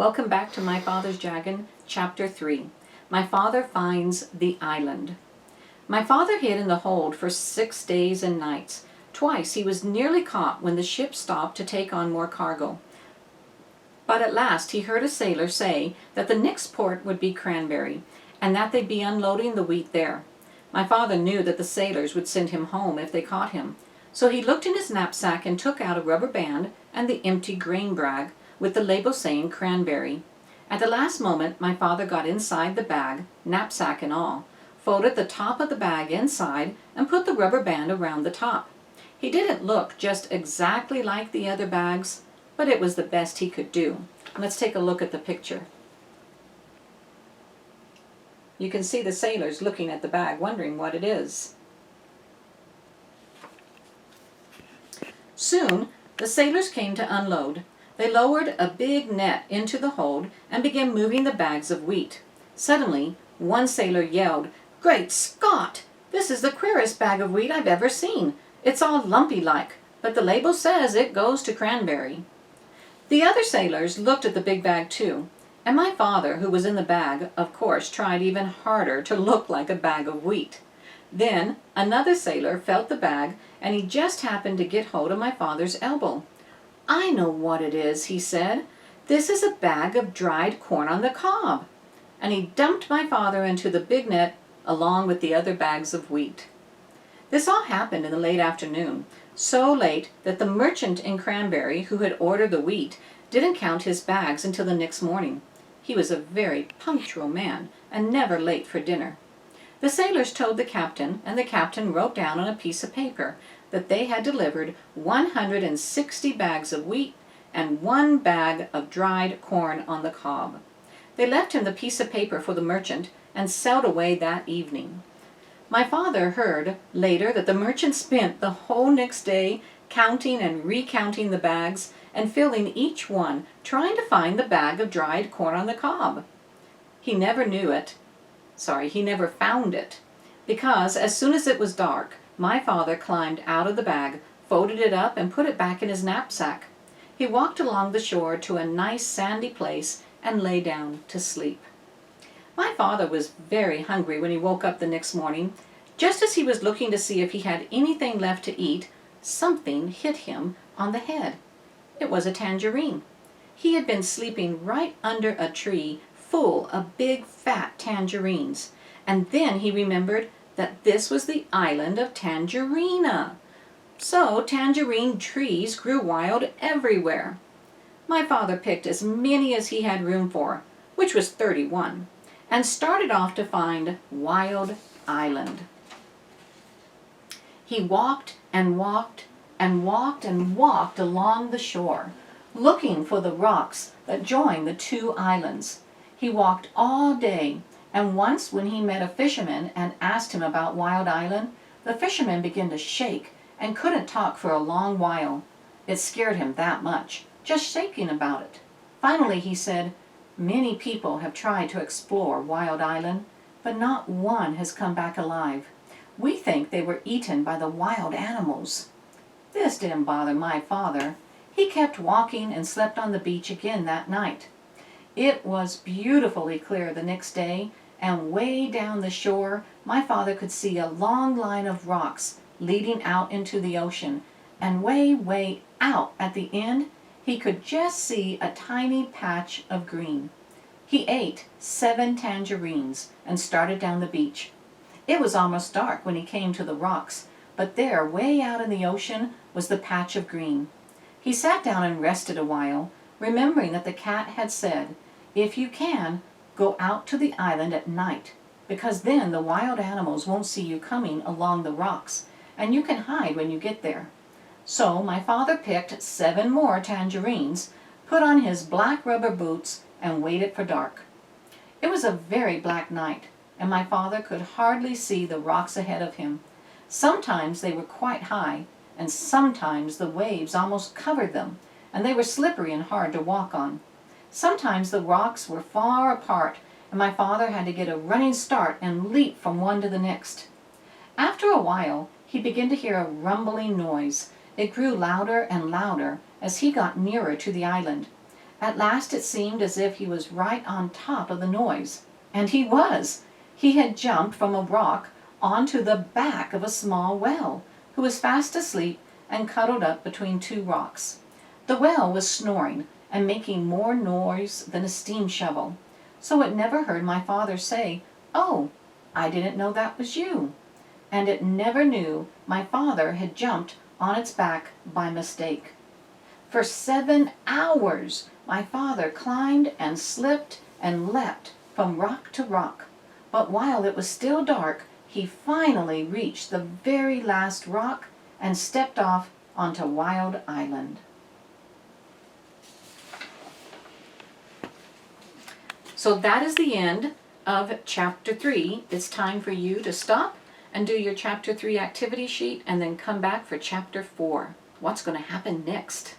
Welcome back to My Father's Dragon, Chapter 3. My father finds the island. My father hid in the hold for 6 days and nights. Twice he was nearly caught when the ship stopped to take on more cargo. But at last he heard a sailor say that the next port would be Cranberry, and that they'd be unloading the wheat there. My father knew that the sailors would send him home if they caught him. So he looked in his knapsack and took out a rubber band and the empty grain bag with the label saying Cranberry. At the last moment, my father got inside the bag, knapsack and all, folded the top of the bag inside, and put the rubber band around the top. He didn't look just exactly like the other bags, but it was the best he could do. Let's take a look at the picture. You can see the sailors looking at the bag, wondering what it is. Soon, the sailors came to unload. They lowered a big net into the hold and began moving the bags of wheat. Suddenly, one sailor yelled, "Great Scott! This is the queerest bag of wheat I've ever seen. It's all lumpy-like, but the label says it goes to Cranberry." The other sailors looked at the big bag too, and my father, who was in the bag, of course, tried even harder to look like a bag of wheat. Then another sailor felt the bag, and he just happened to get hold of my father's elbow. "I know what it is," he said. "This is a bag of dried corn on the cob." And he dumped my father into the big net along with the other bags of wheat. This all happened in the late afternoon, so late that the merchant in Cranberry who had ordered the wheat didn't count his bags until the next morning. He was a very punctual man and never late for dinner. The sailors told the captain, and the captain wrote down on a piece of paper that they had delivered 160 bags of wheat and 1 bag of dried corn on the cob. They left him the piece of paper for the merchant and sailed away that evening. My father heard later that the merchant spent the whole next day counting and recounting the bags and filling each one, trying to find the bag of dried corn on the cob. He never found it, because as soon as it was dark, my father climbed out of the bag, folded it up, and put it back in his knapsack. He walked along the shore to a nice sandy place and lay down to sleep. My father was very hungry when he woke up the next morning. Just as he was looking to see if he had anything left to eat, something hit him on the head. It was a tangerine. He had been sleeping right under a tree full of big fat tangerines, and then he remembered that this was the island of Tangerina. So tangerine trees grew wild everywhere. My father picked as many as he had room for, which was 31, and started off to find Wild Island. He walked and walked and walked and walked along the shore, looking for the rocks that join the two islands. He walked all day, and once when he met a fisherman and asked him about Wild Island, the fisherman began to shake and couldn't talk for a long while. It scared him that much, just shaking about it. Finally he said, "Many people have tried to explore Wild Island, but not one has come back alive. We think they were eaten by the wild animals." This didn't bother my father. He kept walking and slept on the beach again that night. It was beautifully clear the next day, and way down the shore my father could see a long line of rocks leading out into the ocean, and way out at the end he could just see a tiny patch of green. He ate 7 tangerines and started down the beach. It was almost dark when he came to the rocks, but there, way out in the ocean, was the patch of green. He sat down and rested a while, remembering that the cat had said, "If you can, go out to the island at night, because then the wild animals won't see you coming along the rocks, and you can hide when you get there." So my father picked 7 more tangerines, put on his black rubber boots, and waited for dark. It was a very black night, and my father could hardly see the rocks ahead of him. Sometimes they were quite high, and sometimes the waves almost covered them, and they were slippery and hard to walk on. Sometimes the rocks were far apart, and my father had to get a running start and leap from one to the next. After a while, he began to hear a rumbling noise. It grew louder and louder as he got nearer to the island. At last it seemed as if he was right on top of the noise. And he was. He had jumped from a rock onto the back of a small whale, who was fast asleep and cuddled up between two rocks. The whale was snoring and making more noise than a steam shovel, so it never heard my father say, "Oh, I didn't know that was you." And it never knew my father had jumped on its back by mistake. For 7 hours my father climbed and slipped and leapt from rock to rock, but while it was still dark, he finally reached the very last rock and stepped off onto Wild Island. So that is the end of Chapter 3. It's time for you to stop and do your Chapter 3 activity sheet and then come back for Chapter 4. What's going to happen next?